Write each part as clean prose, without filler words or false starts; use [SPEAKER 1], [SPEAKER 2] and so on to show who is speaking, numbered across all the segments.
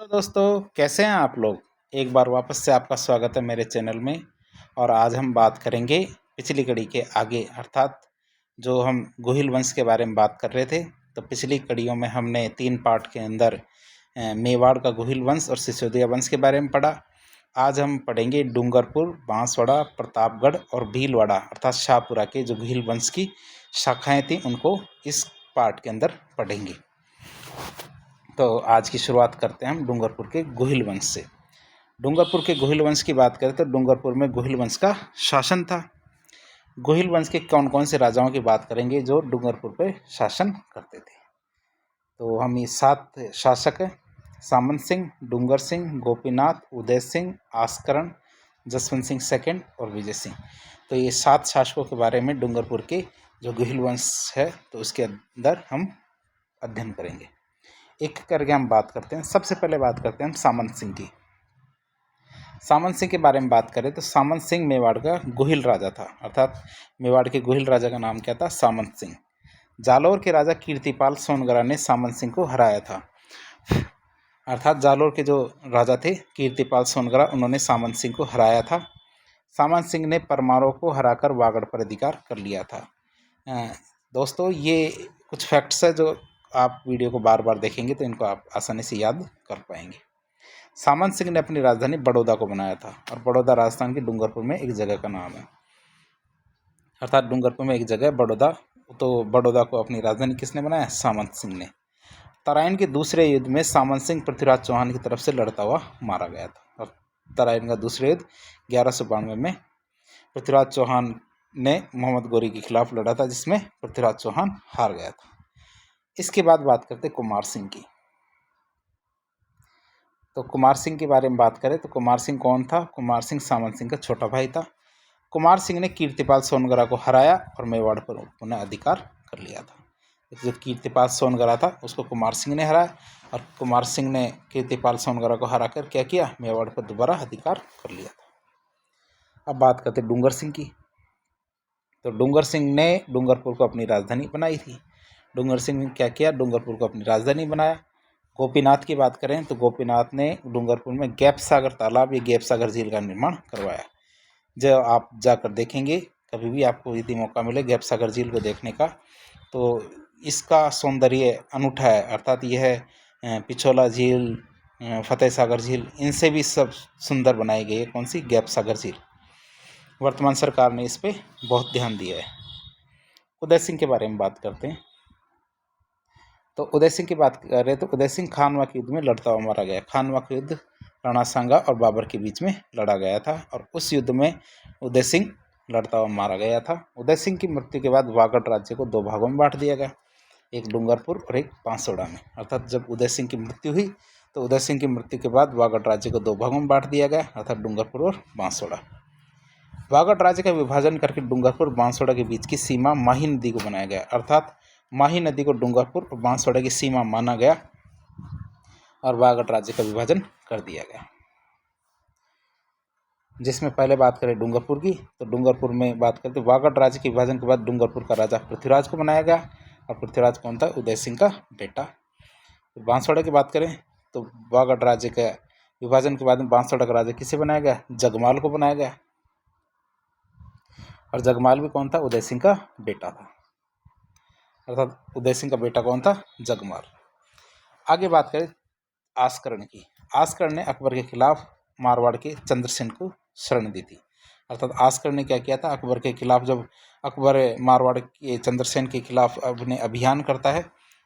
[SPEAKER 1] Hello दोस्तों, कैसे हैं आप लोग। एक बार वापस से आपका स्वागत है मेरे चैनल में। और आज हम बात करेंगे पिछली कड़ी के आगे, अर्थात जो हम गोहिल वंश के बारे में बात कर रहे थे। तो पिछली कड़ियों में हमने 3 पार्ट के अंदर मेवाड़ का गोहिल वंश और सिसोदिया वंश के बारे में पढ़ा। आज हम पढ़ेंगे डूंगरपुर, बांसवाड़ा, प्रतापगढ़ और भीलवाड़ा अर्थात शाहपुरा के जो गोहिल वंश की शाखाएँ थीं उनको इस पार्ट के अंदर पढ़ेंगे। तो आज की शुरुआत करते हैं हम डूंगरपुर के गोहिल वंश से। डूंगरपुर के गोहिल वंश की बात करें तो डूंगरपुर में गोहिल वंश का शासन था। गोहिल वंश के कौन कौन से राजाओं की बात करेंगे जो डूंगरपुर पर शासन करते थे। तो हम ये 7 शासक हैं: सामंत सिंह, डूंगर सिंह, गोपीनाथ, उदय सिंह, आस्करण, जसवंत सिंह सेकंड और विजय सिंह। तो ये 7 शासकों के बारे में डूंगरपुर के जो गोहिल वंश है तो उसके अंदर हम अध्ययन करेंगे। एक करके हम बात करते हैं। सबसे पहले बात करते हैं हम सामंत सिंह की। सामंत सिंह के बारे में बात करें तो सामंत सिंह मेवाड़ का गोहिल राजा था, अर्थात मेवाड़ के गोहिल राजा का नाम क्या था? सामंत सिंह। जालौर के राजा कीर्तिपाल सोनगरा ने सामंत सिंह को हराया था, अर्थात जालौर के जो राजा थे कीर्तिपाल सोनगरा, उन्होंने सामंत सिंह को हराया था। सामंत सिंह ने परमारों को हराकर वागड़ पर अधिकार कर लिया था। दोस्तों, ये कुछ फैक्ट्स है जो आप वीडियो को बार बार देखेंगे तो इनको आप आसानी से याद कर पाएंगे। सामंत सिंह ने अपनी राजधानी बड़ौदा को बनाया था, और बड़ौदा राजस्थान के डूंगरपुर में एक जगह का नाम है, अर्थात डूंगरपुर में एक जगह बड़ौदा। तो बड़ौदा को अपनी राजधानी किसने बनाया? सामंत सिंह ने। तराइन के दूसरे युद्ध में सामंत सिंह पृथ्वीराज चौहान की तरफ से लड़ता हुआ मारा गया था। और तराइन का दूसरे युद्ध 1192 में पृथ्वीराज चौहान ने मोहम्मद गोरी के खिलाफ लड़ा था, जिसमें पृथ्वीराज चौहान हार गया था। इसके बाद बात करते कुमार सिंह की। तो कुमार सिंह के बारे में बात करें तो कुमार सिंह कौन था? कुमार सिंह सामंत सिंह का छोटा भाई था। कुमार सिंह ने कीर्तिपाल सोनगरा को हराया और मेवाड़ पर पुनः अधिकार कर लिया था। जो कीर्तिपाल सोनगरा था उसको कुमार सिंह ने हराया, और कुमार सिंह ने कीर्तिपाल सोनगरा को हरा कर क्या किया? मेवाड़ पर दोबारा अधिकार कर लिया था। अब बात करते डूंगर सिंह की। तो डूंगर सिंह ने डूंगरपुर को अपनी राजधानी बनाई थी। डूंगर सिंह ने क्या किया? डूंगरपुर को अपनी राजधानी बनाया। गोपीनाथ की बात करें तो गोपीनाथ ने डूंगरपुर में गैप सागर तालाब या गैप सागर झील का निर्माण करवाया। जो आप जाकर देखेंगे, कभी भी आपको यदि मौका मिले गैप सागर झील को देखने का, तो इसका सौंदर्य अनूठा है, अर्थात यह पिछोला झील, फतेह सागर झील, इनसे भी सब सुंदर बनाई गई है। कौन सी? गैप सागर झील। वर्तमान सरकार ने इस पर बहुत ध्यान दिया है। उदय सिंह के बारे में बात करते हैं। तो उदय सिंह की बात करें तो उदय सिंह खानवा के युद्ध में लड़ता हुआ मारा गया। खानवा का युद्ध राणा सांगा और बाबर के बीच में लड़ा गया था, और उस युद्ध में उदय सिंह लड़ता हुआ मारा गया था। उदय सिंह की मृत्यु के बाद वागड़ राज्य को 2 भागों में बांट दिया गया, एक डूंगरपुर और एक बांसवाड़ा में। अर्थात जब उदय सिंह की मृत्यु हुई तो उदय सिंह की मृत्यु के बाद वागड़ राज्य को 2 भागों में बांट दिया गया, अर्थात डूंगरपुर और बांसवाड़ा। वागड़ राज्य का विभाजन करके डूंगरपुर बांसवाड़ा के बीच की सीमा माही नदी को बनाया गया, अर्थात माही नदी को डूंगरपुर और बांसवाड़ा की सीमा माना गया और वागड़ राज्य का विभाजन कर दिया गया। जिसमें पहले बात करें डूंगरपुर की, तो डूंगरपुर में बात करते वागड़ राज्य के विभाजन के बाद डूंगरपुर का राजा पृथ्वीराज को बनाया गया, और पृथ्वीराज कौन था? उदय सिंह का बेटा। बांसवाड़ा की बात करें तो वागड़ राज्य के विभाजन के बाद में बांसवाड़ा का राजा किसे बनाया गया? जगमाल को बनाया गया, और जगमाल भी कौन था? उदय सिंह का बेटा था, अर्थात उदय सिंह का बेटा कौन था? जगमाल। आगे बात करें आस्करण की। आस्करण ने अकबर के खिलाफ मारवाड़ के चंद्रसेन को शरण दी थी, अर्थात आस्करण ने क्या किया था? अकबर के खिलाफ, जब अकबर मारवाड़ के चंद्रसेन के खिलाफ अपने अभियान करता है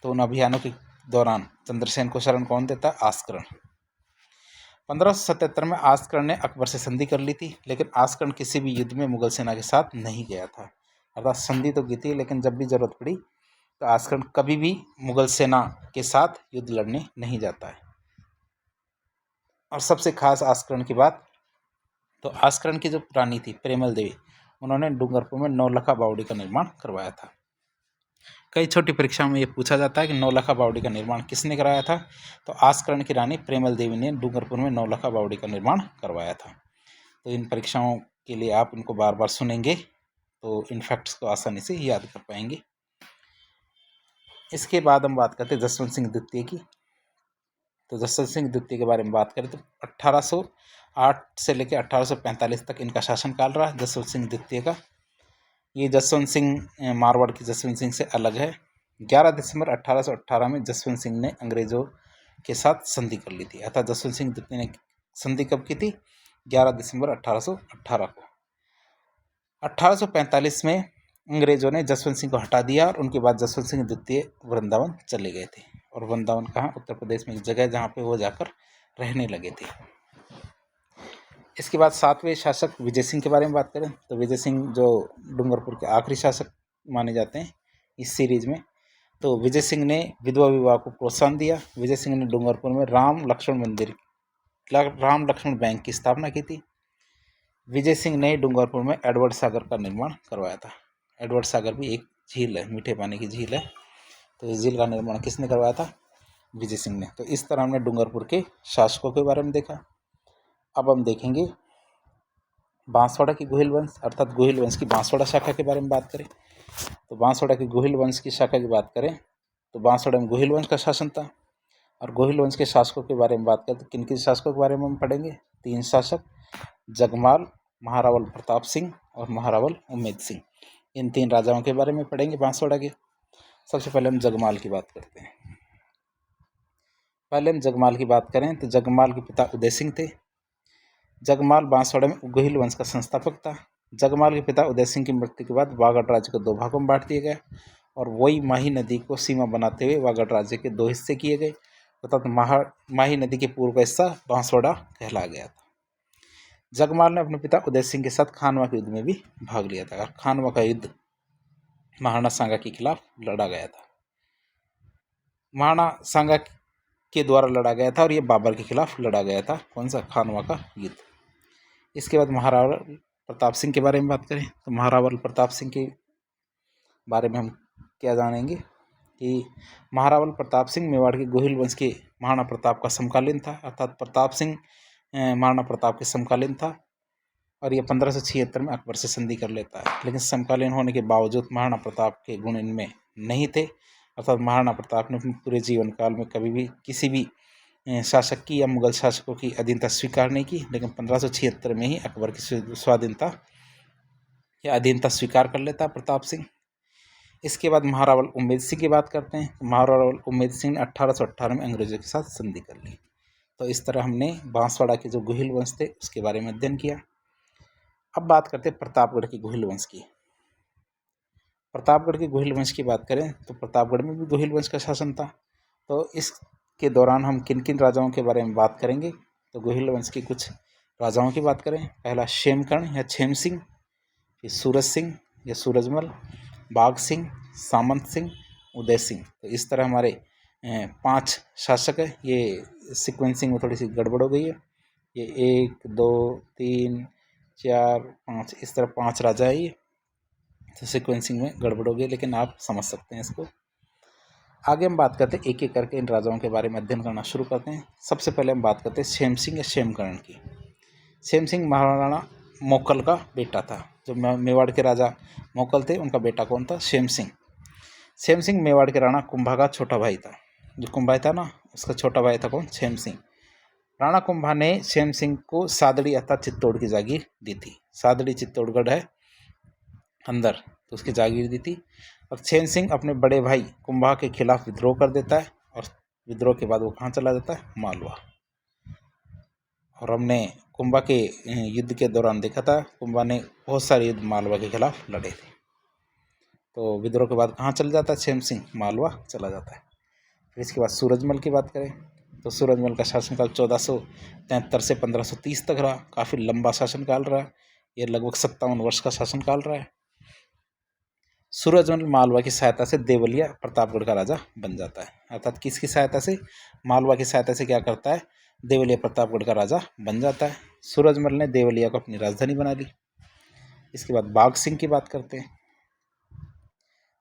[SPEAKER 1] तो उन अभियानों के दौरान चंद्रसेन को शरण कौन देता? आस्करण। 1577 में आस्करण ने अकबर से संधि कर ली थी, लेकिन आस्करण किसी भी युद्ध में मुगल सेना के साथ नहीं गया था। अर्थात संधि तो की थी, लेकिन जब भी जरूरत पड़ी तो आस्करण कभी भी मुगल सेना के साथ युद्ध लड़ने नहीं जाता है। और सबसे खास आस्करण की बात, तो आस्करण की जो रानी थी प्रेमल देवी, उन्होंने डूंगरपुर में नौलखा बावड़ी का निर्माण करवाया था। कई छोटी परीक्षाओं में ये पूछा जाता है कि नौलखा बावड़ी का निर्माण किसने कराया था? तो आस्करण की रानी प्रेमल देवी ने डूंगरपुर में नौलखा बावड़ी का निर्माण करवाया था। तो इन परीक्षाओं के लिए आप इनको बार बार सुनेंगे तो इन फैक्ट्स को आसानी से याद कर पाएंगे। इसके बाद हम बात करते हैं जसवंत सिंह द्वितीय की। तो जसवंत सिंह द्वितीय के बारे में बात करें तो 1808 से लेकर 1845 तक इनका शासनकाल रहा जसवंत सिंह द्वितीय का। ये जसवंत सिंह मारवाड़ की जसवंत सिंह से अलग है। 11 दिसंबर 1818 में जसवंत सिंह ने अंग्रेजों के साथ संधि कर ली थी। अर्थात जसवंत सिंह द्वितीय ने संधि कब की थी? 11 दिसंबर 1818 को। 1845 में अंग्रेजों ने जसवंत सिंह को हटा दिया और उनके बाद जसवंत सिंह द्वितीय वृंदावन चले गए थे। और वृंदावन कहाँ? उत्तर प्रदेश में एक जगह जहाँ पे वो जाकर रहने लगे थे। इसके बाद 7वें शासक विजय सिंह के बारे में बात करें तो विजय सिंह जो डूंगरपुर के आखिरी शासक माने जाते हैं इस सीरीज में। तो विजय सिंह ने विधवा विवाह को प्रोत्साहन दिया। विजय सिंह ने डूंगरपुर में राम लक्ष्मण बैंक की स्थापना की थी। विजय सिंह ने डूंगरपुर में एडवर्ड सागर का निर्माण करवाया था। एडवर्ड सागर भी एक झील है, मीठे पानी की झील है। तो इस झील का निर्माण किसने करवाया था? विजय सिंह ने। तो इस तरह हमने डूंगरपुर के शासकों के बारे में देखा। अब हम देखेंगे बांसवाड़ा की गोहिल वंश अर्थात गोहिल वंश की बांसवाड़ा शाखा के बारे में बात करें तो बांसवाड़ा की गोहिल वंश की शाखा की बात करें तो बांसवाड़ा में गोहिल वंश का शासन था। और गोहिल वंश के शासकों के बारे में बात करें तो किन किन शासकों के बारे में हम पढ़ेंगे? 3 शासक, जगमाल, महारावल प्रताप सिंह और महारावल उम्मेद सिंह। इन 3 राजाओं के बारे में पढ़ेंगे बांसवाड़ा के। सबसे पहले हम जगमाल की बात करते हैं। पहले हम जगमाल की बात करें तो जगमाल के पिता उदय सिंह थे। जगमाल बांसवाड़ा में गोहिल वंश का संस्थापक था। जगमाल के पिता उदय सिंह की मृत्यु के बाद वागड़ राज्य को 2 भागों में बांट दिया गया और वही माही नदी को सीमा बनाते हुए वागड़ राज्य के 2 हिस्से किए गए। अर्थात माही नदी के पूर्व का हिस्सा बांसवाड़ा कहला गया था। जगमाल ने अपने पिता उदय सिंह के साथ खानवा के युद्ध में भी भाग लिया था। खानवा का युद्ध महाराणा सांगा के खिलाफ लड़ा गया था। महाराणा सांगा के द्वारा लड़ा गया था और ये बाबर के खिलाफ लड़ा गया था। कौन सा? खानवा का युद्ध। इसके बाद महारावल प्रताप सिंह के बारे में बात करें तो महारावल प्रताप सिंह के बारे में हम क्या जानेंगे कि महारावल प्रताप सिंह मेवाड़ के गोहिल वंश के महाराणा प्रताप का समकालीन था। अर्थात प्रताप सिंह महाराणा प्रताप के समकालीन था और ये 1576 में अकबर से संधि कर लेता है। लेकिन समकालीन होने के बावजूद महाराणा प्रताप के गुण इनमें नहीं थे। अर्थात महाराणा प्रताप ने अपने पूरे जीवन काल में कभी भी किसी भी शासक की या मुगल शासकों की अधीनता स्वीकार नहीं की। लेकिन 1576 में ही अकबर की स्वाधीनता या अधीनता स्वीकार कर लेता प्रताप सिंह। इसके बाद महारावल उम्मेद सिंह की बात करते हैं। महारावल उम्मेद सिंह ने 1818 में अंग्रेजों के साथ संधि कर ली। तो इस तरह हमने बांसवाड़ा के जो गोहिल वंश थे उसके बारे में अध्ययन किया। अब बात करते हैं प्रतापगढ़ की गोहिल वंश की। प्रतापगढ़ के गोहिल वंश की बात करें तो प्रतापगढ़ में भी गोहिल वंश का शासन था। तो इसके दौरान हम किन किन राजाओं के बारे में बात करेंगे तो गोहिल वंश के कुछ राजाओं की बात करें। पहला क्षेमकर्ण या क्षेम सिंह, फिर सूरज सिंह या सूरजमल, बाघ सिंह, सामंत सिंह, उदय सिंह। तो इस तरह हमारे 5 शासक है। ये सीक्वेंसिंग में थोड़ी सी गड़बड़ हो गई है। ये 1 2 3 4 5 इस तरह 5 राजा है ये, तो सीक्वेंसिंग में गड़बड़ हो गई, लेकिन आप समझ सकते हैं इसको। आगे हम बात करते हैं एक एक करके इन राजाओं के बारे में अध्ययन करना शुरू करते हैं। सबसे पहले हम बात करते हैं क्षेम सिंह या क्षेमकर्ण की। क्षेम सिंह महाराणा मोकल का बेटा था। जो मेवाड़ के राजा मोकल थे उनका बेटा कौन था? क्षेम सिंह। क्षेम सिंह मेवाड़ के राणा कुंभा का छोटा भाई था। जो कुंभा था ना, उसका छोटा भाई था कौन? क्षेम सिंह। राणा कुंभा ने क्षेम सिंह को सादड़ी अर्थात चित्तौड़ की जागीर दी थी। सादड़ी चित्तौड़गढ़ है अंदर, तो उसकी जागीर दी थी। और क्षेम सिंह अपने बड़े भाई कुंभा के खिलाफ विद्रोह कर देता है और विद्रोह के बाद वो कहाँ चला जाता है? मालवा। और हमने कुंभा के युद्ध के दौरान देखा था कुंभा ने बहुत सारे युद्ध मालवा के खिलाफ लड़े थे। तो विद्रोह के बाद कहाँ चला जाता है क्षेम सिंह? मालवा चला जाता है। फिर इसके बाद सूरजमल की बात करें तो सूरजमल का शासनकाल 1473 से 1530 तक रहा। काफ़ी लंबा शासनकाल रहा। यह लगभग 57 वर्ष का शासनकाल रहा है। सूरजमल मालवा की सहायता से देवलिया प्रतापगढ़ का राजा बन जाता है। अर्थात किसकी सहायता से? मालवा की सहायता से क्या करता है? देवलिया प्रतापगढ़ का राजा बन जाता है। सूरजमल ने देवलिया को अपनी राजधानी बना ली। इसके बाद बाघ सिंह की बात करते हैं।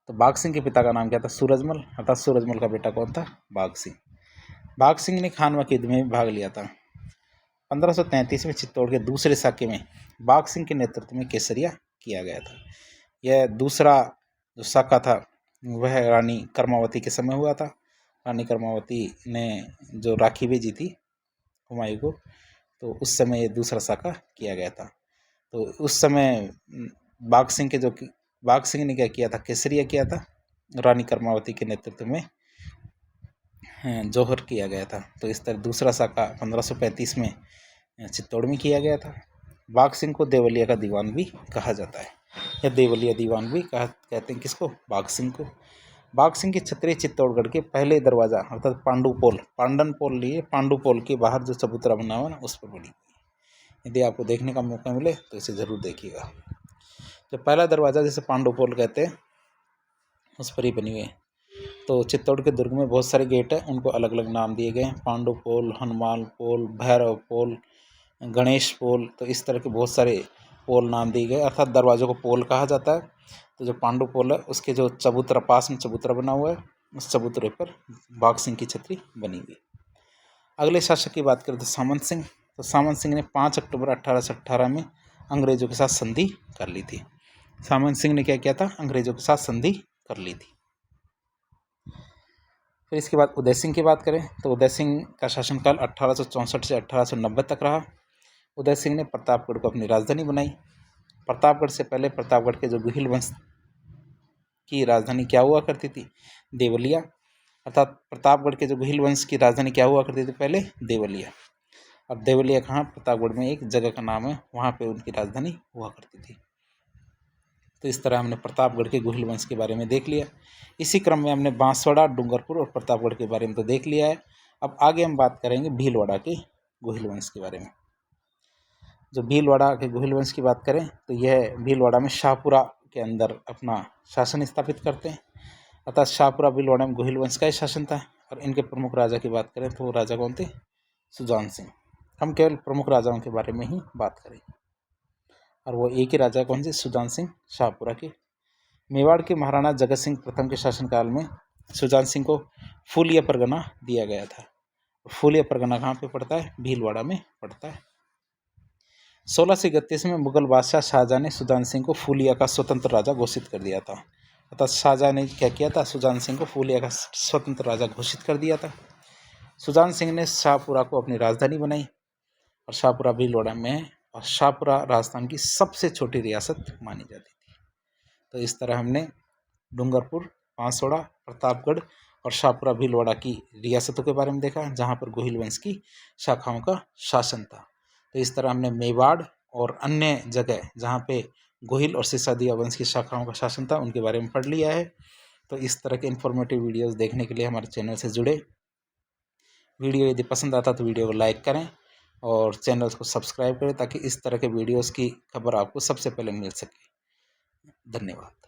[SPEAKER 1] तो बाघ सिंह के पिता का नाम क्या था? सूरजमल। अर्थात सूरजमल का बेटा कौन था? बाघ सिंह। बाघ सिंह ने खानवा के युद्ध में भाग लिया था। 1533 में चित्तौड़ के दूसरे साके में बाघ सिंह के नेतृत्व में केसरिया किया गया था। यह दूसरा जो साका था वह रानी कर्मावती के समय हुआ था। रानी कर्मावती ने जो राखी भेजी थी हुमायूं को, तो उस समय ये दूसरा साका किया गया था। तो उस समय बाघ सिंह ने क्या किया था, केसरिया किया था, रानी कर्मावती के नेतृत्व में जौहर किया गया था। तो इस तरह दूसरा साका 1535 में चित्तौड़ में किया गया था। बाघ सिंह को देवलिया का दीवान भी कहा जाता है, या देवलिया दीवान भी कहते हैं किसको, बाघ सिंह को। बाघ सिंह की छतरी चित्तौड़गढ़ के पहले दरवाजा अर्थात पांडन पोल लिए पांडु पोल के बाहर जो चबूतरा बना हुआ ना, उस पर बनी हुई। यदि आपको देखने का मौका मिले तो इसे जरूर देखिएगा। जो पहला दरवाजा जिसे पांडु पोल कहते हैं, उस पर ही बनी हुई है। तो चित्तौड़ के दुर्ग में बहुत सारे गेट हैं, उनको अलग अलग नाम दिए गए हैं, पांडु पोल, हनुमान पोल, भैरव पोल, गणेश पोल। तो इस तरह के बहुत सारे पोल नाम दिए गए, अर्थात दरवाजों को पोल कहा जाता है। तो जो पांडु पोल है उसके जो चबूतरा, पास में चबूतरा बना हुआ है, उस चबूतरे पर बाघ सिंह की छतरी बनी हुई। अगले शासक की बात करें तो सामंत सिंह। तो सामंत सिंह ने 5 अक्टूबर 1818 में अंग्रेजों के साथ संधि कर ली थी। सामंत सिंह ने क्या किया था, अंग्रेजों के साथ संधि कर ली थी। फिर इसके बाद उदय सिंह की बात करें तो उदय सिंह का शासनकाल 1864 से 1890 तक रहा। उदय सिंह ने प्रतापगढ़ को अपनी राजधानी बनाई। प्रतापगढ़ से पहले प्रतापगढ़ के जो गुहिल वंश की राजधानी क्या हुआ करती थी, देवलिया। अर्थात प्रतापगढ़ के जो गुहिल वंश की राजधानी क्या हुआ करती थी पहले, देवलिया। अब देवलिया कहाँ, प्रतापगढ़ में एक जगह का नाम है, वहाँ पे उनकी राजधानी हुआ करती थी। तो इस तरह हमने प्रतापगढ़ के गुहिल वंश के बारे में देख लिया। इसी क्रम में हमने बांसवाड़ा, डूंगरपुर और प्रतापगढ़ के बारे में तो देख लिया है। अब आगे हम बात करेंगे भीलवाड़ा के गुहिल वंश के बारे में। जो भीलवाड़ा के गुहिल वंश की बात करें तो यह भीलवाड़ा में शाहपुरा के अंदर अपना शासन स्थापित करते हैं। अर्थात शाहपुरा भीलवाड़ा में गुहिल वंश का ही शासन था। और इनके प्रमुख राजा की बात करें तो वो राजा कौन थे, सुजान सिंह। हम केवल प्रमुख राजाओं के बारे में ही बात करेंगे, और वो एक ही राजा कौन से, सुजान सिंह शाहपुरा के। मेवाड़ के महाराणा जगत सिंह प्रथम के शासनकाल में सुजान सिंह को फूलिया परगना दिया गया था। फूलिया परगना कहाँ पे पड़ता है, भीलवाड़ा में पड़ता है। 1631 में मुगल बादशाह शाहजहां ने सुजान सिंह को फूलिया का स्वतंत्र राजा घोषित कर दिया था। अर्थात शाहजहां ने क्या किया था, सुजान सिंह को फूलिया का स्वतंत्र राजा घोषित कर दिया था। सुजान सिंह ने शाहपुरा को अपनी राजधानी बनाई, और शाहपुरा भीलवाड़ा में है, और शाहपुरा राजस्थान की सबसे छोटी रियासत मानी जाती थी। तो इस तरह हमने डूंगरपुर, बांसवाड़ा, प्रतापगढ़ और शाहपुरा भीलवाड़ा की रियासतों के बारे में देखा, जहाँ पर गोहिल वंश की शाखाओं का शासन था। तो इस तरह हमने मेवाड़ और अन्य जगह जहाँ पे गोहिल और सिसोदिया वंश की शाखाओं का शासन था, उनके बारे में पढ़ लिया है। तो इस तरह के इन्फॉर्मेटिव वीडियोस देखने के लिए हमारे चैनल से जुड़े। वीडियो यदि पसंद आता तो वीडियो को लाइक करें और चैनल को सब्सक्राइब करें, ताकि इस तरह के वीडियोस की खबर आपको सबसे पहले मिल सके। धन्यवाद।